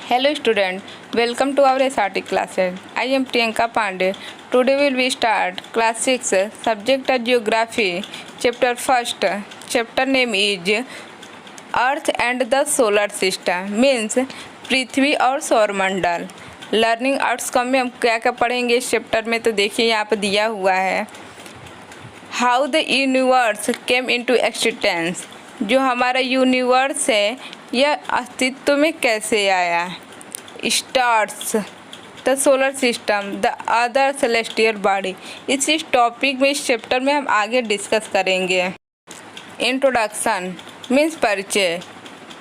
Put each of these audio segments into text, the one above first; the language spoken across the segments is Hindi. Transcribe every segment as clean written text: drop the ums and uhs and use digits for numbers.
Hello student, welcome to our SRT classes. I am Priyanka Pandey. Today we will start class 6 subject as geography chapter 1st. Chapter name is Earth and the solar system means पृथ्वी और सौरमंडल। लर्निंग आउटकम में हम क्या क्या पढ़ेंगे इस चैप्टर में, तो देखिए यहाँ पर दिया हुआ है how the universe came into existence. जो हमारा यूनिवर्स है यह अस्तित्व में कैसे आया। Stars, the solar system, the other celestial body. इस टॉपिक में इस चैप्टर में हम आगे डिस्कस करेंगे। इंट्रोडक्शन मीन्स परिचय।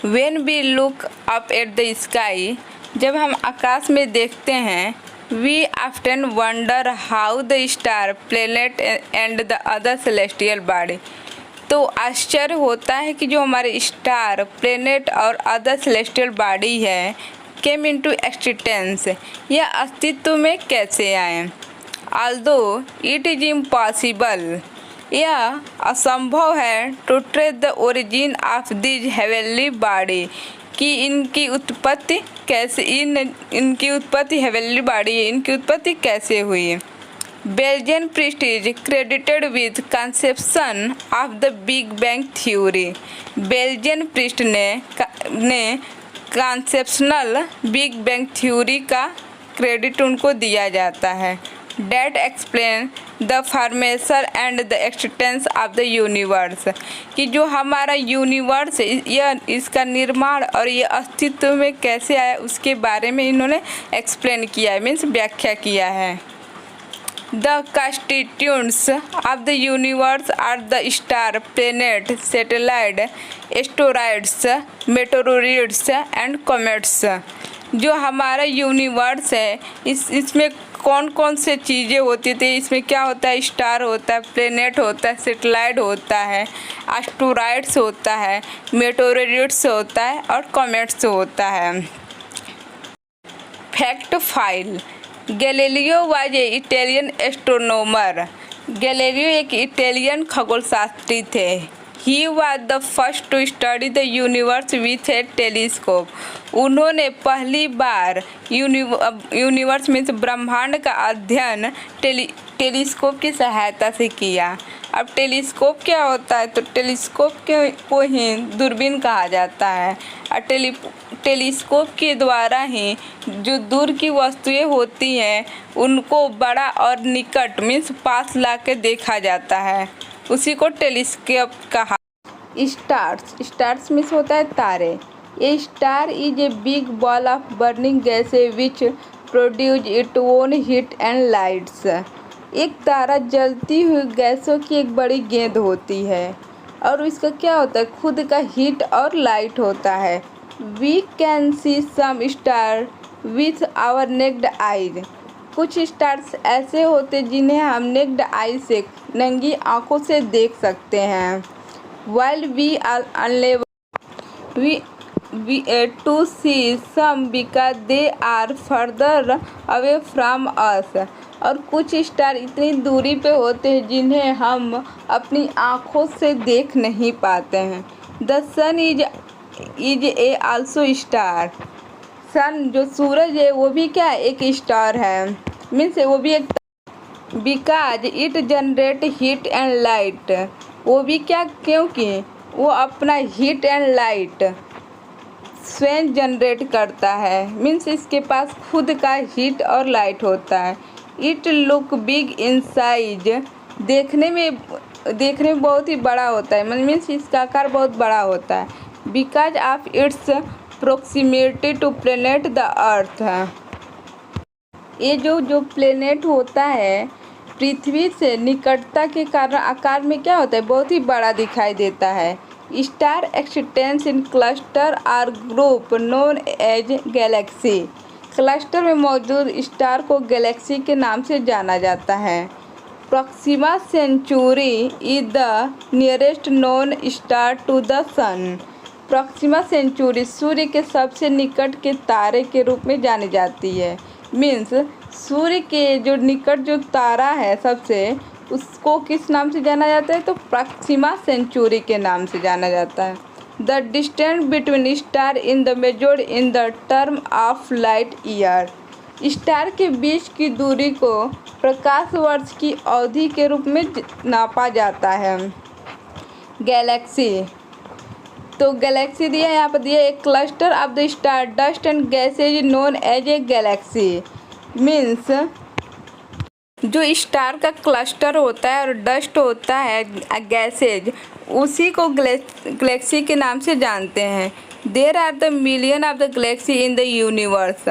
When we look up at the sky, जब हम आकाश में देखते हैं, we often wonder how the star, planet and the other celestial body. तो आश्चर्य होता है कि जो हमारे स्टार, प्लेनेट और अदर सेलेस्टियल बॉडी है केम इनटू एक्सिस्टेंस, यह अस्तित्व में कैसे आए। ऑल्दो इट इज इम्पॉसिबल, यह असंभव है to trace the origin of this heavenly body, कि इनकी उत्पत्ति कैसे इनकी उत्पत्ति हेवनली बॉडी है, इनकी उत्पत्ति कैसे हुई। Belgian priest is credited with conception of the big bang theory. Belgian priest ने कॉन्सेप्शनल बिग बैंग थ्योरी का क्रेडिट उनको दिया जाता है। That explain the formation and the existence of the universe, कि जो हमारा यूनिवर्स यह इसका निर्माण और ये अस्तित्व में कैसे आया उसके बारे में इन्होंने एक्सप्लेन किया है, मीन्स व्याख्या किया है। The constituents of the universe are the star, planet, satellite, asteroids, meteorites and comets। जो हमारा यूनिवर्स है इसमें कौन कौन से चीज़ें होती थी, इसमें क्या होता है, स्टार होता है, प्लेनेट होता है, सैटेलाइट होता है, एस्टेरॉइड्स होता है, मेटेओरिट्स होता है और कॉमेट्स होता है। Fact file. Galileo was a Italian astronomer. Galileo एक इटालियन खगोलशास्त्री थे। He was the first to study the universe with a telescope. उन्होंने पहली बार यूनिवर्स में ब्रह्मांड का अध्ययन टेलीस्कोप की सहायता से किया। अब टेलीस्कोप क्या होता है, तो टेलीस्कोप को ही दूरबीन कहा जाता है और टेलीस्कोप के द्वारा ही जो दूर की वस्तुएं होती हैं उनको बड़ा और निकट मीन्स पास ला के देखा जाता है, उसी को टेलीस्कोप कहा। स्टार्स मीन्स होता है तारे। A star is a big ball of burning gas which produce it own heat and lights. एक तारा जलती हुई गैसों की एक बड़ी गेंद होती है और इसका क्या होता है, खुद का हीट और लाइट होता है। We can see some star with our naked eyes. कुछ स्टार्स ऐसे होते जिन्हें हम नेक्ड आई से, नंगी आंखों से देख सकते हैं। While we are unable we to see some because they are further away from us. और कुछ स्टार इतनी दूरी पे होते हैं जिन्हें हम अपनी आँखों से देख नहीं पाते हैं। The sun is a also star. Sun जो सूरज है वो भी क्या एक स्टार है, मीन्स वो भी एक, because it generate heat and light. वो भी क्या, क्योंकि वो अपना हीट एंड लाइट स्वयं जनरेट करता है, मीन्स इसके पास खुद का हीट और लाइट होता है। It look big in size, देखने में बहुत ही बड़ा होता है, मीन्स इसका आकार बहुत बड़ा होता है। Because of its proximity to planet the earth. ये जो प्लेनेट होता है पृथ्वी से निकटता के कारण आकार में क्या होता है, बहुत ही बड़ा दिखाई देता है। Star existence in cluster or group known as galaxy. Cluster में मौजूद स्टार को गैलेक्सी के नाम से जाना जाता है। Proxima Centauri is the nearest known star to the sun. Proxima Centauri सूर्य के सबसे निकट के तारे के रूप में जानी जाती है, मीन्स सूर्य के जो निकट जो तारा है सबसे, उसको किस नाम से जाना जाता है, तो प्रॉक्सिमा सेंचुरी के नाम से जाना जाता है। The distance between star in the measured in the term of light year. Star के बीच की दूरी को प्रकाश वर्ष की अवधि के रूप में नापा जाता है। गैलेक्सी, तो गैलेक्सी दिया यहाँ पर दिया एक cluster of the star dust and gases known as a galaxy. Means जो स्टार का क्लस्टर होता है और डस्ट होता है गैसेज, उसी को गैलेक्सी के नाम से जानते हैं। There are the million of the galaxy in the universe.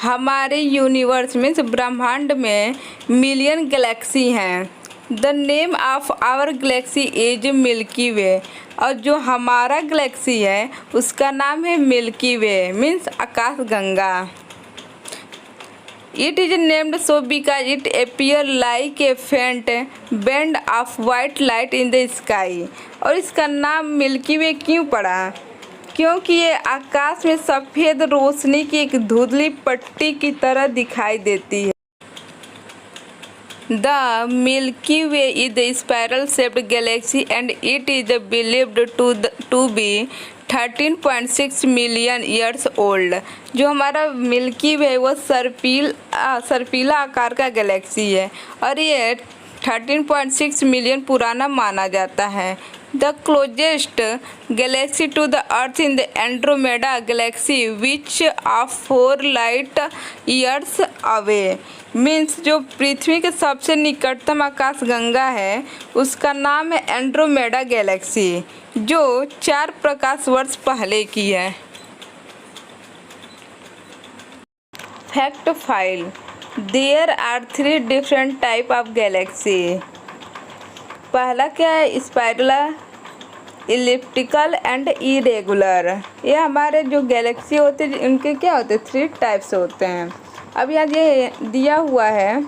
हमारे यूनिवर्स में ब्रह्मांड में मिलियन गैलेक्सी हैं। The name of our galaxy is Milky Way. और जो हमारा गैलेक्सी है उसका नाम है मिल्की वे, मीन्स आकाश गंगा। It is named so because it appears like a faint band of white light in the sky। और इसका नाम मिल्की वे क्यों पड़ा? क्योंकि ये आकाश में सफ़ेद रोशनी की एक धुंधली पट्टी की तरह दिखाई देती है। The Milky Way is a spiral-shaped galaxy and it is believed to be 13.6 million years old. जो हमारा मिल्की वे वो सर्पीला आकार का गैलेक्सी है और ये 13.6 मिलियन पुराना माना जाता है। The closest galaxy to the earth in the Andromeda galaxy which of 4 light years away. Means जो पृथ्वी के सबसे निकटतम आकाश गंगा है उसका नाम है एंड्रोमेडा गैलेक्सी, जो 4 प्रकाश वर्ष पहले की है। Fact file, there are 3 different type of galaxy. पहला क्या है? Spiral, elliptical and irregular. ये हमारे जो गैलेक्सी होते हैं इनके क्या होते हैं? 3 टाइप्स होते हैं। अब यहाँ ये दिया हुआ है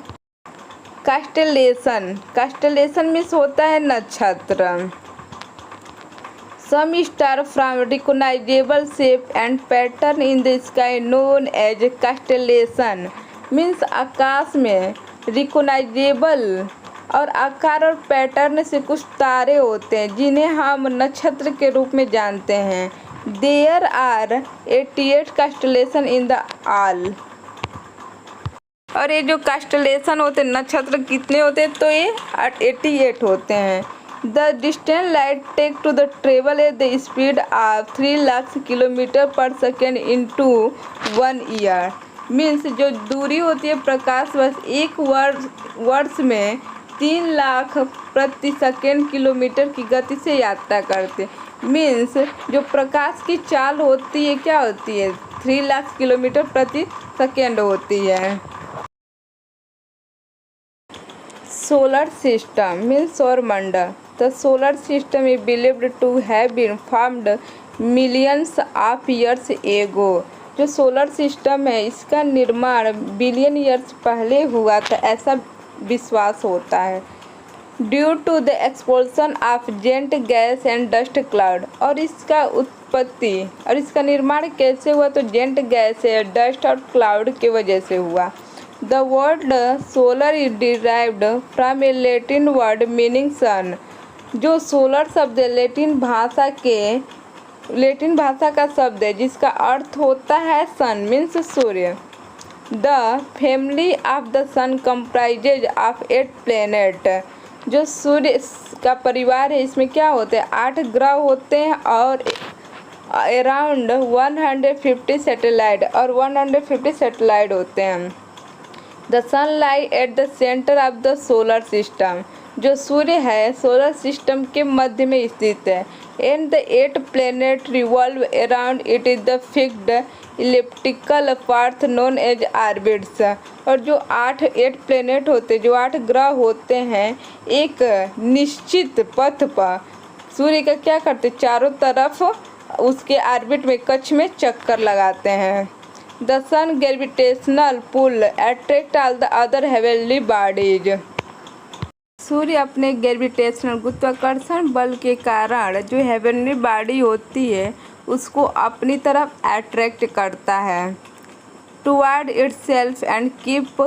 कास्टेलेशन। कास्टेलेशन मीन्स होता है नक्षत्र। Some star from recognisable shape and pattern in the sky known as constellation. Means आकाश में रिकॉग्नाइजेबल और आकार और पैटर्न से कुछ तारे होते हैं जिन्हें हम नक्षत्र के रूप में जानते हैं। There are 88 constellation in the all. और ये जो कास्टेलेशन होते हैं नक्षत्र कितने होते हैं? तो ये 88 होते हैं। The distance light take to the travel at the speed of 3 lakh kilometer per second into 1 year. Means जो दूरी होती है प्रकाश वर्ष, एक वर्ष में 3 लाख प्रति सेकेंड किलोमीटर की गति से यात्रा करते। मीन्स जो प्रकाश की चाल होती है क्या होती है? 3 लाख किलोमीटर प्रति सेकेंड होती है। सोलर सिस्टम मीन्स सौर मंडल। The solar system is believed to have been formed millions of years ago. जो सोलर सिस्टम है इसका निर्माण बिलियन ईयर्स पहले हुआ था, ऐसा विश्वास होता है। Due to the expulsion of giant gas and dust cloud. और इसका उत्पत्ति और इसका निर्माण कैसे हुआ? तो जेंट गैस है, डस्ट और क्लाउड के वजह से हुआ। The word solar is derived from a Latin word meaning sun. जो सोलर शब्द लैटिन भाषा का शब्द है जिसका अर्थ होता है सन, मीन्स सूर्य। The family of the sun comprises of 8 planet. जो सूर्य का परिवार है इसमें क्या होते हैं? 8 ग्रह होते हैं और अराउंड 150 सैटेलाइट और 150 सैटेलाइट होते हैं। The sun lie at the center of the solar system. जो सूर्य है सोलर सिस्टम के मध्य में स्थित है। And the 8 planet revolve around it is the fixed elliptical path known as orbits. और जो 8 प्लैनेट होते हैं, जो 8 ग्रह होते हैं, एक निश्चित पथ पर सूर्य का क्या करते? चारों तरफ उसके ऑर्बिट में कक्ष में चक्कर लगाते हैं। The sun gravitational pull attract all the other heavenly bodies. सूर्य अपने ग्रेविटेशनल गुरुत्वाकर्षण बल के कारण जो हेवनली बॉडी होती है उसको अपनी तरफ अट्रैक्ट करता है toward itself and keep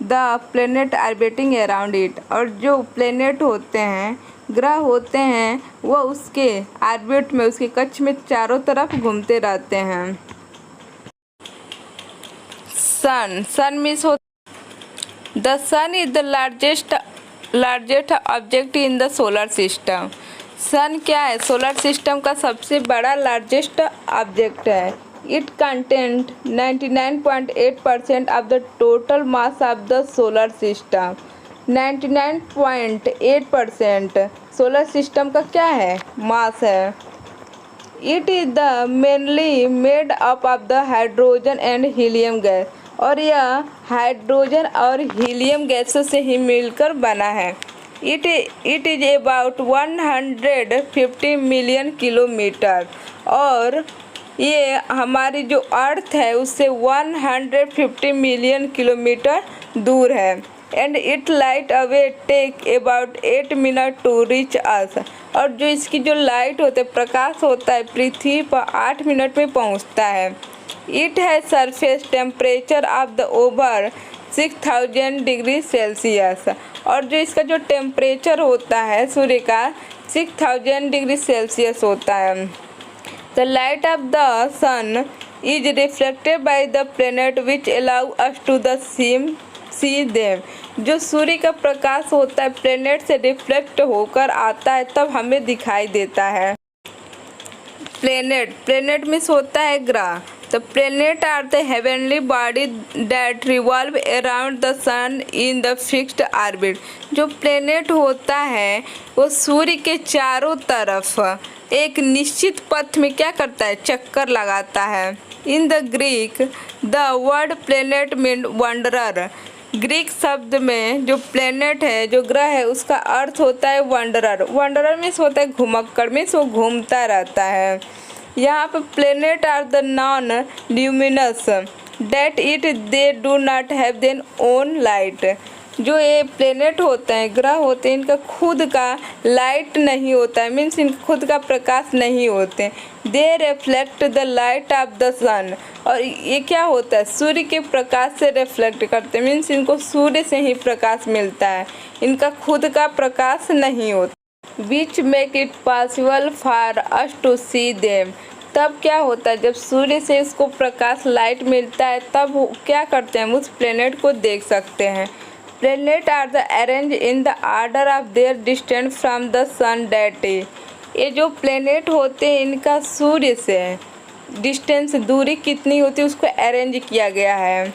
the planet orbiting around it. और जो प्लेनेट होते हैं ग्रह होते हैं वह उसके ऑर्बिट में, उसके कक्ष में चारों तरफ घूमते रहते हैं। Sun means the sun is the largest object in the solar system. Sun क्या है? सोलर सिस्टम का सबसे बड़ा लार्जेस्ट ऑब्जेक्ट है। It content 99.8% of the total mass of the solar system. 99.8% solar system का क्या है? मास है। It is the mainly made up of the hydrogen and helium gas, और यह हाइड्रोजन और हीलियम गैसों से ही मिलकर बना है। It is about 150 million kilometre, और ये हमारी जो अर्थ है उससे 150 मिलियन किलोमीटर दूर है। And it light away take about 8 minute to reach us, और जो इसकी जो लाइट होते प्रकाश होता है पृथ्वी पर 8 मिनट में पहुंचता है। इट है surface temperature of the over 6000 degree Celsius, और जो इसका जो टेम्परेचर होता है सूर्य का 6000 डिग्री सेल्सियस होता है। The light of the sun is reflected by the planet which allow us to the see them. जो सूर्य का प्रकाश होता है प्लैनेट से रिफ्लेक्ट होकर आता है तब हमें दिखाई देता है। प्लैनेट मीन्स होता है ग्रह। The planet are the heavenly body that revolve around the sun in the fixed orbit। जो प्लेनेट होता है वो सूर्य के चारों तरफ एक निश्चित पथ में क्या करता है? चक्कर लगाता है। In the Greek the word planet mean wanderer. Greek शब्द में जो प्लेनेट है, जो ग्रह है, उसका अर्थ होता है वंडरर। वंडरर मीन्स होता है घुमक्कड़, मीन्स वो घूमता रहता है। यहाँ पर planet are the non luminous that it they do not have then own light. जो ये प्लेनेट होते हैं, ग्रह होते हैं, इनका खुद का लाइट नहीं होता है, मीन्स इनका खुद का प्रकाश नहीं होते। They reflect the light of the sun, और ये क्या होता है? सूर्य के प्रकाश से रिफ्लेक्ट करते हैं, मीन्स इनको सूर्य से ही प्रकाश मिलता है, इनका खुद का प्रकाश नहीं होता। Which make it possible for us to see them. तब क्या होता है? जब सूर्य से इसको प्रकाश लाइट मिलता है तब क्या करते हैं? उस प्लेनेट को देख सकते हैं। Planet are the arrange in the order of their distance from the sun that. ये जो प्लेनेट होते हैं इनका सूर्य से डिस्टेंस, दूरी कितनी होती है उसको अरेंज किया गया है,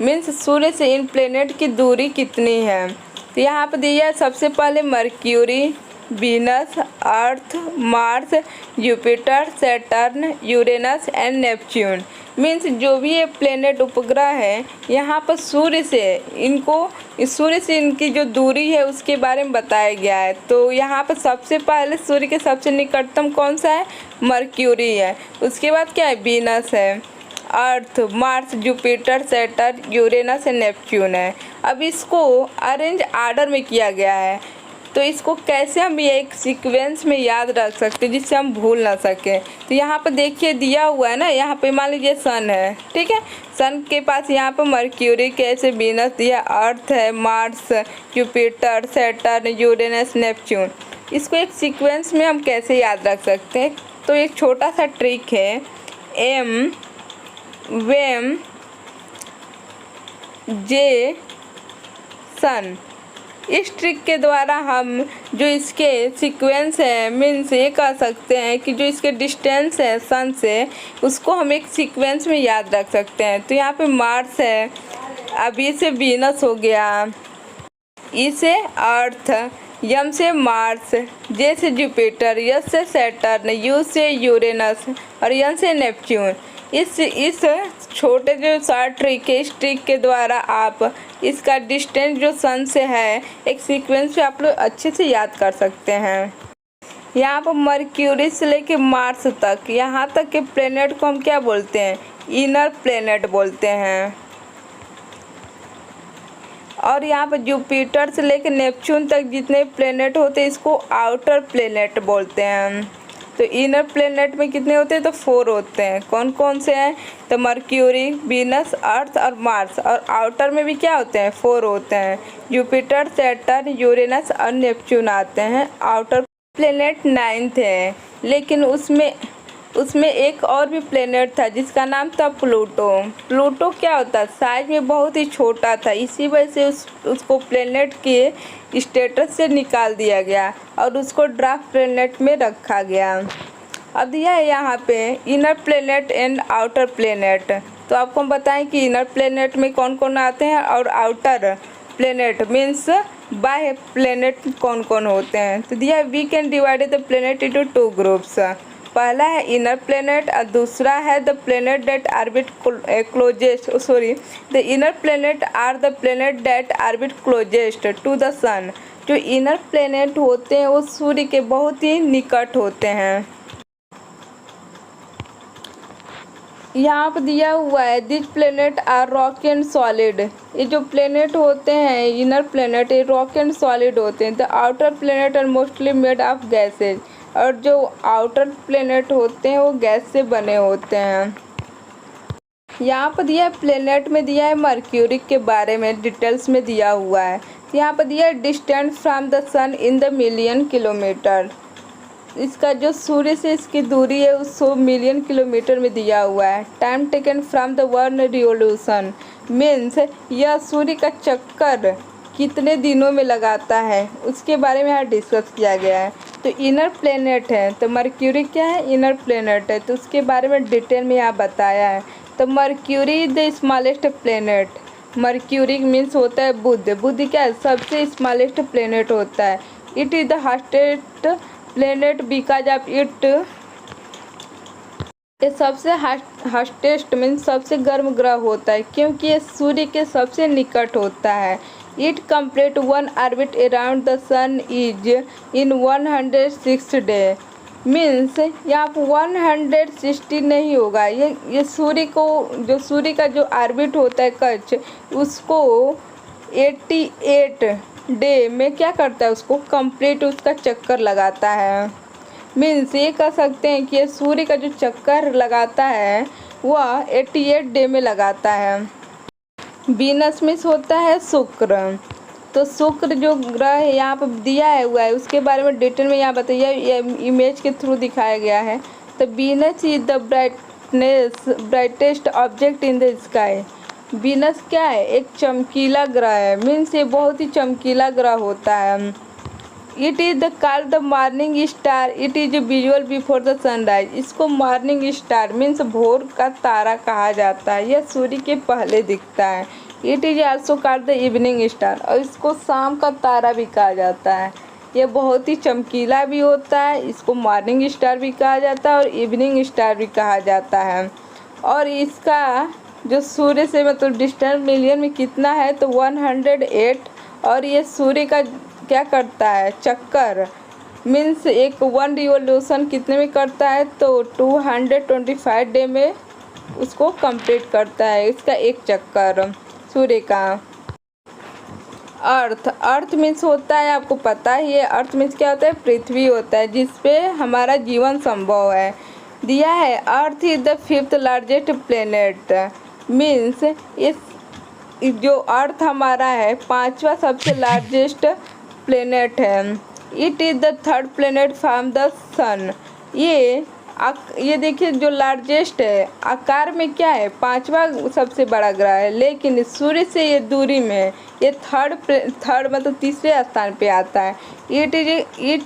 मीन्स सूर्य से इन प्लेनेट की दूरी कितनी है। तो यहाँ पर दिया है सबसे पहले mercury, Venus, earth, Mars, Jupiter, Saturn, Uranus and Neptune. Means जो भी ये प्लेनेट उपग्रह है यहाँ पर सूर्य से इनकी जो दूरी है उसके बारे में बताया गया है। तो यहाँ पर सबसे पहले सूर्य के सबसे निकटतम कौन सा है? मर्क्यूरी है। उसके बाद क्या है? वीनस है, Earth, Mars, Jupiter, Saturn, Uranus and Neptune है। अब इसको अरेंज आर्डर में किया गया है, तो इसको कैसे हम ये एक सीक्वेंस में याद रख सकते हैं जिससे हम भूल ना सकें। तो यहाँ पर देखिए दिया हुआ है ना, यहाँ पे मान लीजिए सन है, ठीक है। सन के पास यहाँ पर मर्क्यूरी, कैसे वीनस दिया, अर्थ है, Mars, Jupiter, Saturn, Uranus, Neptune. इसको एक सीक्वेंस में हम कैसे याद रख सकते हैं? तो एक छोटा सा ट्रिक है, एम वेम जे सन। इस ट्रिक के द्वारा हम जो इसके सीक्वेंस है, मीन्स ये कह सकते हैं कि जो इसके डिस्टेंस है सन से, उसको हम एक सीक्वेंस में याद रख सकते हैं। तो यहाँ पे मार्स है, अब ई से वीनस हो गया, ई से अर्थ, यम से मार्स, जे से जुपिटर, यस से सैटर्न, यू से यूरेनस और यन से नेपच्यून। इस छोटे जो शॉर्ट ट्रिक है, इस ट्रिक के द्वारा आप इसका डिस्टेंस जो सन से है एक सीक्वेंस में आप लोग अच्छे से याद कर सकते हैं। यहाँ पर मर्क्यूरी से लेके मार्स तक, यहाँ तक के प्लेनेट को हम क्या बोलते हैं? इनर प्लेनेट बोलते हैं। और यहाँ पर जुपिटर से लेकर नेपच्यून तक जितने प्लेनेट होते हैं इसको आउटर प्लेनेट बोलते हैं। तो इनर प्लेनेट में कितने होते हैं, तो 4 होते हैं। कौन कौन से हैं, तो मर्क्यूरी, वीनस, अर्थ और मार्स। और आउटर में भी क्या होते हैं, 4 होते हैं। जुपिटर, सैटर्न, यूरेनस और नेपच्यून आते हैं। आउटर प्लेनेट 9th है, लेकिन उसमें एक और भी प्लेनेट था जिसका नाम था प्लूटो। प्लूटो क्या होता है, साइज में बहुत ही छोटा था, इसी वजह से उसको प्लेनेट के स्टेटस से निकाल दिया गया और उसको ड्राफ्ट प्लेनेट में रखा गया। अब दिया है यहाँ पे inner planet and outer planet. तो आपको हम बताएं कि इनर प्लेनेट में कौन कौन आते हैं और आउटर प्लेनेट मीन्स बाह्य प्लेनेट कौन कौन होते हैं। तो दिया we can divide the planet into 2 groups. पहला है इनर प्लेनेट और दूसरा है the planet that orbit closest the inner planet are the planet that orbit closest to the sun. जो इनर प्लेनेट होते हैं वो सूर्य के बहुत ही निकट होते हैं। यहाँ पर दिया हुआ है this planet are rock and solid. ये जो प्लेनेट होते हैं इनर प्लेनेट, ये रॉक एंड सॉलिड होते हैं। The outer planet are mostly made of gases. और जो आउटर प्लेनेट होते हैं वो गैस से बने होते हैं। यहाँ पर दिया है प्लेनेट में दिया है मर्क्यूरी के बारे में डिटेल्स में दिया हुआ है। यहाँ पर दिया है distance from the sun in the million kilometer. इसका जो सूर्य से इसकी दूरी है उस 100 मिलियन किलोमीटर में दिया हुआ है। Time taken from the one revolution means यह सूर्य का चक्कर कितने दिनों में लगाता है उसके बारे में यहाँ डिस्कस किया गया है। तो इनर प्लेनेट है, तो मर्क्यूरी क्या है, इनर प्लेनेट है, तो उसके बारे में डिटेल में यहाँ बताया है। तो mercury the smallest planet. Mercury means होता है बुध। बुध क्या है, सबसे स्मॉलेस्ट प्लेनेट होता है। It is the hottest planet because of it. ये सबसे हास्टेस्ट मीन्स सबसे गर्म ग्रह होता है क्योंकि ये सूर्य के सबसे निकट होता है। It complete one orbit around the sun is in 106 day means यहाँ पर 160 नहीं होगा। ये सूर्य का जो ऑर्बिट होता है कक्ष उसको 88 डे में क्या करता है, उसको कंप्लीट उसका चक्कर लगाता है। मीन्स ये कह सकते हैं कि सूर्य का जो चक्कर लगाता है वह 88 डे में लगाता है। वीनस में होता है शुक्र। तो शुक्र जो ग्रह है यहाँ पर दिया हुआ है उसके बारे में डिटेल में यहाँ बताइए, ये इमेज के थ्रू दिखाया गया है। तो Venus is the brightest object in the sky. Venus क्या है, एक चमकीला ग्रह है, मीन्स ये बहुत ही चमकीला ग्रह होता है। It is the called the morning star. It is visual before the sunrise. इसको मॉर्निंग स्टार मीन्स भोर का तारा कहा जाता है, यह सूर्य के पहले दिखता है। It is also called the evening star, और इसको शाम का तारा भी कहा जाता है। यह बहुत ही चमकीला भी होता है, इसको मॉर्निंग स्टार भी कहा जाता है और इवनिंग स्टार भी कहा जाता है। और इसका जो सूर्य से मतलब डिस्टेंस मिलियन में कितना है, तो 108। और ये सूर्य का क्या करता है, चक्कर मीन्स एक 1 रिवोल्यूशन कितने में करता है, तो 225 डे में उसको कंप्लीट करता है इसका एक चक्कर सूर्य का। अर्थ मीन्स होता है, आपको पता ही है, अर्थ मीन्स क्या होता है, पृथ्वी होता है जिस पे हमारा जीवन संभव है। दिया है Earth is the 5th largest planet means इस जो अर्थ हमारा है 5वां सबसे लार्जेस्ट प्लेनेट है। It is the 3rd planet from the sun. ये देखिए जो लार्जेस्ट है आकार में क्या है, 5वां सबसे बड़ा ग्रह है, लेकिन सूर्य से ये दूरी में ये थर्ड मतलब तीसरे स्थान पे आता है। It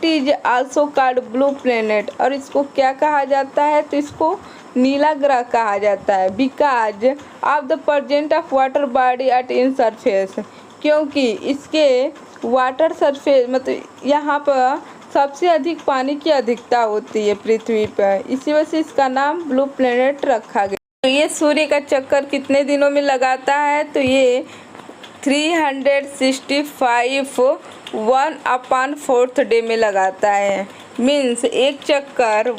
is also called blue planet. और इसको क्या कहा जाता है, तो इसको नीला ग्रह कहा जाता है। Because of the present of water body at in surface, क्योंकि इसके वाटर सरफेस मतलब यहाँ पर सबसे अधिक पानी की अधिकता होती है पृथ्वी पर, इसी वजह से इसका नाम ब्लू प्लेनेट रखा गया। तो ये सूर्य का चक्कर कितने दिनों में लगाता है, तो ये 365 1/4 डे में लगाता है। मीन्स एक चक्कर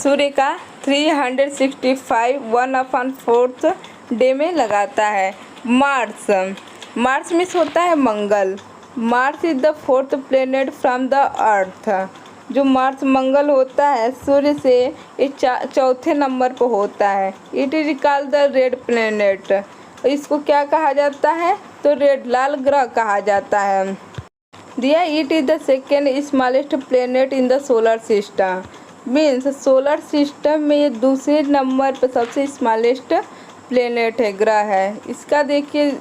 सूर्य का 365 1/4 डे में लगाता है। मार्स मीन्स होता है मंगल। Mars is the 4th planet from the Earth. जो मार्स मंगल होता है सूर्य से ये चौथे नंबर पर होता है। It is called the red planet. इसको क्या कहा जाता है? तो रेड लाल ग्रह कहा जाता है। दिया it is the second smallest planet in the solar system. Means solar system में ये दूसरे नंबर पर सबसे स्मॉलेस्ट प्लेनेट है, ग्रह है। इसका देखिए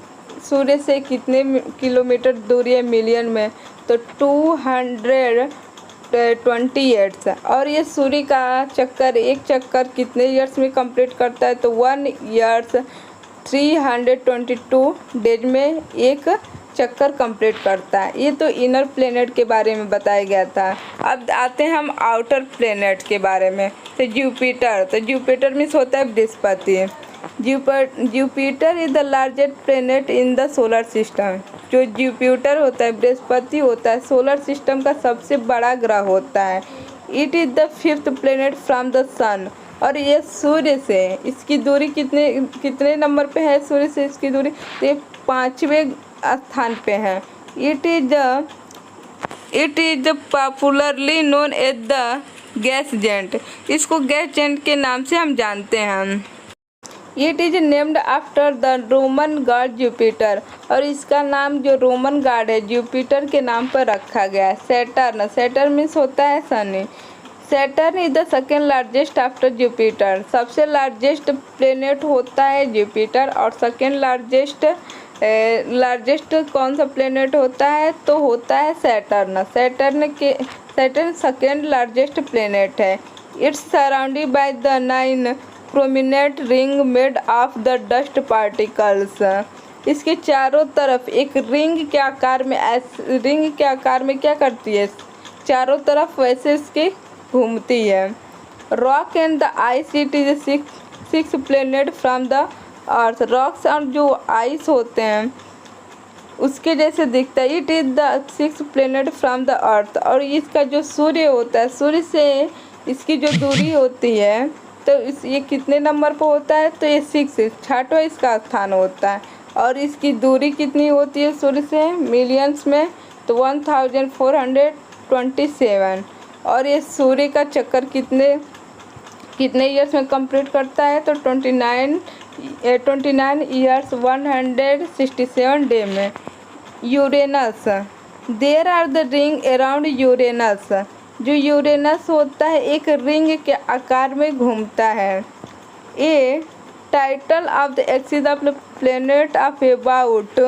सूर्य से कितने किलोमीटर दूरी है मिलियन में, तो 228। और ये सूर्य का चक्कर, एक चक्कर कितने ईयर्स में कंप्लीट करता है? तो 1 ईयर्स 322 डेज में एक चक्कर कंप्लीट करता है। ये तो इनर प्लेनेट के बारे में बताया गया था। अब आते हैं हम आउटर प्लेनेट के बारे में। तो जुपिटर, तो जुपिटर मीन्स होता है Brihaspati. Jupiter is the largest planet in the solar system. जो जुपिटर होता है, बृहस्पति होता है, सोलर सिस्टम का सबसे बड़ा ग्रह होता है। It is the 5th planet from the sun. और ये सूर्य से इसकी दूरी कितने नंबर पे है? सूर्य से इसकी दूरी तो ये 5वें स्थान पे है। It is popularly known as the gas giant. इसको गैस जेंट के नाम से हम जानते हैं। It is named after the Roman god Jupiter. और इसका नाम जो रोमन गॉड है जुपिटर के नाम पर रखा गया है। सैटर्न, सैटर्न मीन्स होता है Shani. Saturn is the second largest after Jupiter. सबसे लार्जेस्ट प्लेनेट होता है जुपिटर। और सेकेंड लार्जेस्ट कौन सा प्लेनेट होता है? तो होता है Saturn. Saturn second largest planet है। It's surrounded by the 9 prominent ring made of the dust particles. इसके चारों तरफ एक रिंग के आकार में क्या करती है? चारों तरफ वैसे इसके घूमती है। Rock and the ice, it is 6 planet from the earth. Rocks और जो आइस होते हैं उसके जैसे दिखता है। It is the 6 planet from the अर्थ। और इसका जो सूर्य होता है, सूर्य से इसकी जो दूरी होती है तो ये कितने नंबर पर होता है? तो ये 6वां इसका स्थान होता है। और इसकी दूरी कितनी होती है सूर्य से मिलियंस में? तो 1427। और ये सूर्य का चक्कर कितने ईयर्स में कंप्लीट करता है? तो 29 ईयर्स 167 डे में। Uranus, there are the ring around Uranus. जो यूरेनस होता है एक रिंग के आकार में घूमता है। A title of the axis of the planet of about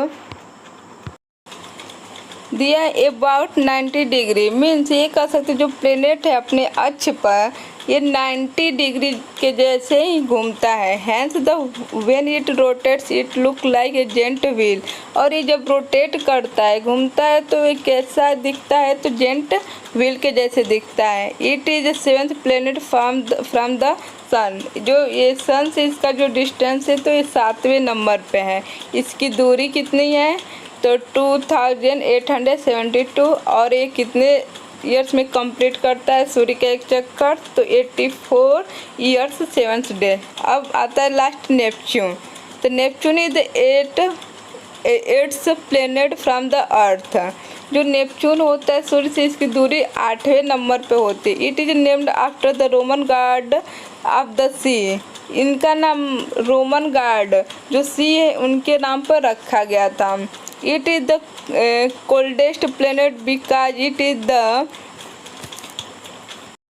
दिया अबाउट 90 डिग्री। मीन्स ये कह सकते जो प्लेनेट है अपने अक्ष पर ये 90 डिग्री के जैसे ही घूमता है। Hence the when it rotates it look like a giant wheel. और ये जब रोटेट करता है, घूमता है, तो ये कैसा दिखता है? तो जेंट व्हील के जैसे दिखता है। It is 7th planet from the sun. जो ये सन से इसका जो डिस्टेंस है तो ये 7वें नंबर पे है। इसकी दूरी कितनी है? तो 2872। और ये कितने ईयर्स में कंप्लीट करता है सूर्य का एक चक्कर? तो 84 ईयर्स 7 डे। अब आता है लास्ट नेपच्यून। तो Neptune is the 8th planet from the Earth. जो नेपच्यून होता है सूर्य से इसकी दूरी 8वें नंबर पे होती है। It is named after the Roman god of the sea. इनका नाम रोमन गॉड जो सी है उनके नाम पर रखा गया था। It is the coldest planet because it is the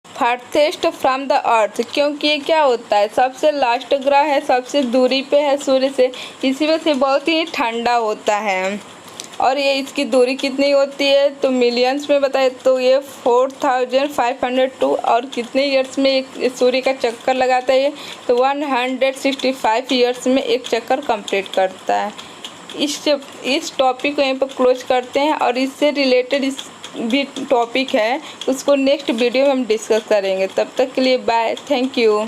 farthest from the अर्थ। क्योंकि ये क्या होता है? सबसे लास्ट ग्रह है, सबसे दूरी पे है सूर्य से, इसी वजह से बहुत ही ठंडा होता है। और ये इसकी दूरी कितनी होती है? तो मिलियंस में बताए तो ये 4502। और कितने ईयर्स में एक सूर्य का चक्कर लगाता है? तो 165 ईयर्स में एक चक्कर कंप्लीट करता है। इस टॉपिक को यहीं पर क्लोज करते हैं। और इससे रिलेटेड भी टॉपिक है उसको नेक्स्ट वीडियो में हम डिस्कस करेंगे। तब तक के लिए बाय, थैंक यू।